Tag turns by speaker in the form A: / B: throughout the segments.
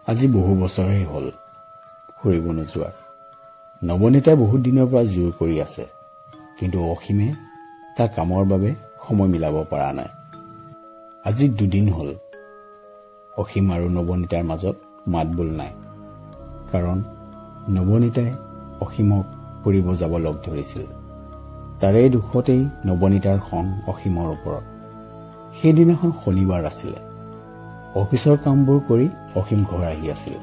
A: আজি বহু বছৰেই হ'ল ফুৰিব নোযোৱাৰ। নৱনীতাই বহুত দিনৰ পৰা জোৰ কৰি আছে, কিন্তু অসীমে তাৰ কামৰ বাবে সময় মিলাব পৰা নাই। আজি 2 দিন হ'ল অসীম আৰু নৱনীতাৰ মাজত মাতবোল নাই, কাৰণ নৱনীতাই অসীমক ফুৰিব যাব লগ ধৰিছিল। তাৰে দুখতেই নৱনীতাৰ খং অসীমৰ ওপৰত। সেইদিনাখন শনিবাৰ আছিলে। অফিচৰ কামবোৰ কৰি অসীম ঘৰ আহি আছিল।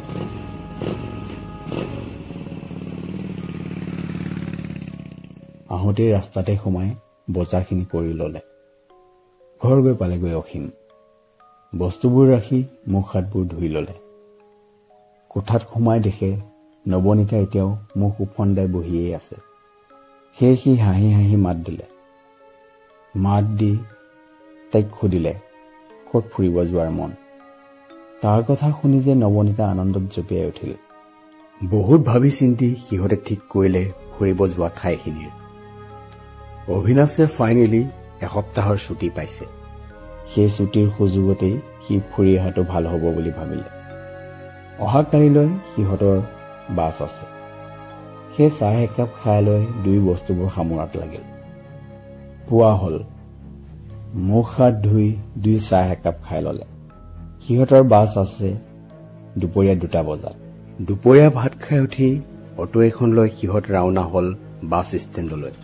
A: আহোঁতেই ৰাস্তাতে সোমাই বজাৰখিনি কৰি ললে। ঘৰ গৈ পালেগৈ অসীম। বস্তুবোৰ ৰাখি মুখ হাতবোৰ ধুই ললে। কোঠাত সোমাই দেখে নৱনীতা এতিয়াও মুখ উফন্দাই বহিয়েই আছে। সেয়ে সি হাঁহি হাঁহি মাত দিলে। মাত দি তাইক সুধিলে ক'ত ফুৰিব যোৱাৰ মন। তাৰ কথা শুনি যে নৱনীতা আনন্দত জঁপিয়াই উঠিল। বহুত ভাবি চিন্তি সিহঁতে ঠিক কৰিলে ফুৰিব যোৱা ঠাইখিনিৰ। অভিনাশে ফাইনেলি এসপ্তাহৰ ছুটি পাইছে। সেই ছুটিৰ সুযোগতেই সি ফুৰি অহাটো ভাল হ'ব বুলি ভাবিলে। অহাকালিলৈ সিহঁতৰ বাছ আছে। সেই চাহ একাপ খাই লৈ দুই বস্তুবোৰ সামৰাত লাগিল। পুৱা হ'ল। মুখ হাত ধুই দুই চাহ একাপ খাই ললে। সিহঁতৰ বাছ আছে দুপৰীয়া 2টা বজাত। দুপৰীয়া ভাত খাই উঠি অটো এখন লৈ সিহঁত ৰাওনা হ'ল বাছ ষ্টেণ্ডলৈ।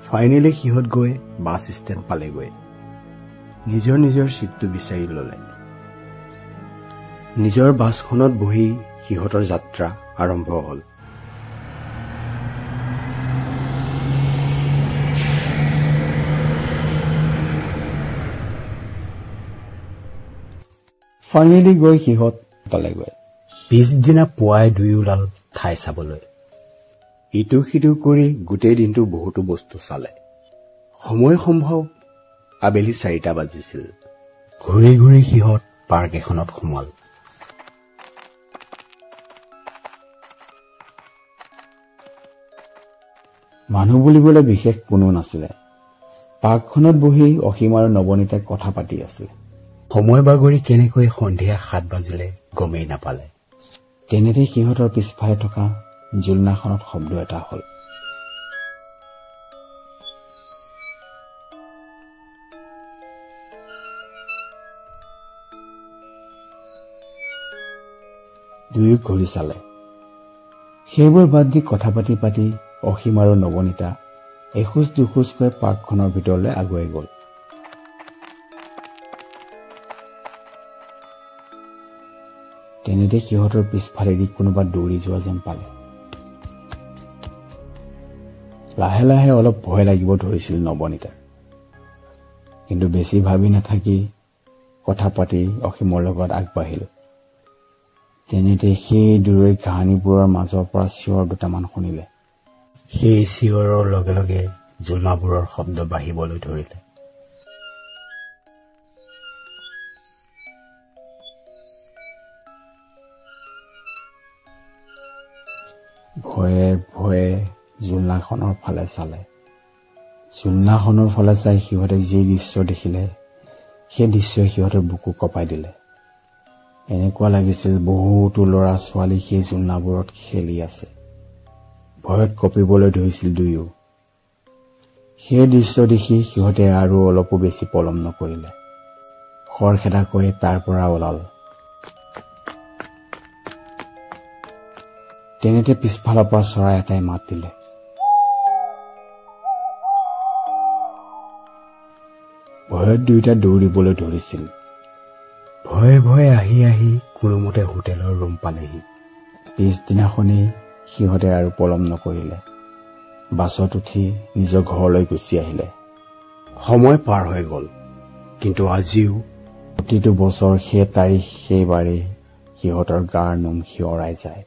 A: ফাইনেলি সিহঁত গৈ বাছ ষ্টেণ্ড পালেগৈ। নিজৰ নিজৰ ছিটটো বিচাৰি ললে। নিজৰ বাছখনত বহি সিহঁতৰ যাত্ৰা আৰম্ভ হ'ল। ফাইনেলি গৈ সিহঁত পালেগৈ। পিছদিনা পুৱাই দুই ওলাল ঠাই চাবলৈ। ইটো সিটো কৰি গোটেই দিনটো বহুতো বস্তু চালে। সময় সম্ভৱ আবেলি 4টা বাজিছিল। ঘূৰি ঘূৰি সিহঁত পাৰ্ক এখনত সোমাল। মানুহ বুলিবলৈ বিশেষ কোনো নাছিলে। পাৰ্কখনত বহি অসীম আৰু নৱনীতাই কথা পাতি আছিল। সময় বাগৰি কেনেকৈ সন্ধিয়া 7 বাজিলে গমেই নাপালে। তেনেতে সিহঁতৰ পিছফালে থকা জোলনাখনত শব্দ এটা হ'ল। দুয়ো ঘূৰি চালে। সেইবোৰ বাদ দি কথা পাতি পাতি অসীম আৰু নৱনীতা এখোজ দুখোজকৈ পাৰ্কখনৰ ভিতৰলৈ আগুৱাই গ'ল। তেনেতে সিহঁতৰ পিছফালেদি কোনোবা দৌৰি যোৱা যেন পালে। লাহে লাহে অলপ ভয় লাগিব ধৰিছিল নৱনীতাৰ। কিন্তু বেছি ভাবি নাথাকি কথা পাতি অসীমৰ লগত আগবাঢ়িল। তেনেতে সেই দূৰৈৰ কাহিনীবোৰৰ মাজৰ পৰা চিঞৰ দুটামান শুনিলে। সেই চিঞৰৰ লগে লগে জোলনাবোৰৰ শব্দ বাঢ়িবলৈ ধৰিলে। ভয়ে ভয়ে জোলনাখনৰ ফালে চালে। জোলনাখনৰ ফালে চাই সিহঁতে যি দৃশ্য দেখিলে, সেই দৃশ্যই সিহঁতৰ বুকু কঁপাই দিলে। এনেকুৱা লাগিছিল বহুতো ল'ৰা ছোৱালী সেই জোলনাবোৰত খেলি আছে। ভয়ত কঁপিবলৈ ধৰিছিল দুয়ো। সেই দৃশ্য দেখি সিহঁতে আৰু অলপো বেছি পলম নকৰিলে। খৰখেদাকৈ তাৰ পৰা ওলাল। তেনেতে পিছফালৰ পৰা চৰাই এটাই মাত দিলে। ভয়ত দুয়োটা দৌৰিবলৈ ধৰিছিল। ভয়ে ভয়ে আহি আহি কোনোমতে হোটেলৰ ৰুম পালেহি। পিছদিনাখনেই সিহঁতে আৰু পলম নকৰিলে। বাছত উঠি নিজৰ ঘৰলৈ গুচি আহিলে। সময় পাৰ হৈ গ'ল, কিন্তু আজিও প্ৰতিটো বছৰ সেই তাৰিখ সেইবাৰেই সিহঁতৰ গাৰ নোম শিয়ৰাই যায়।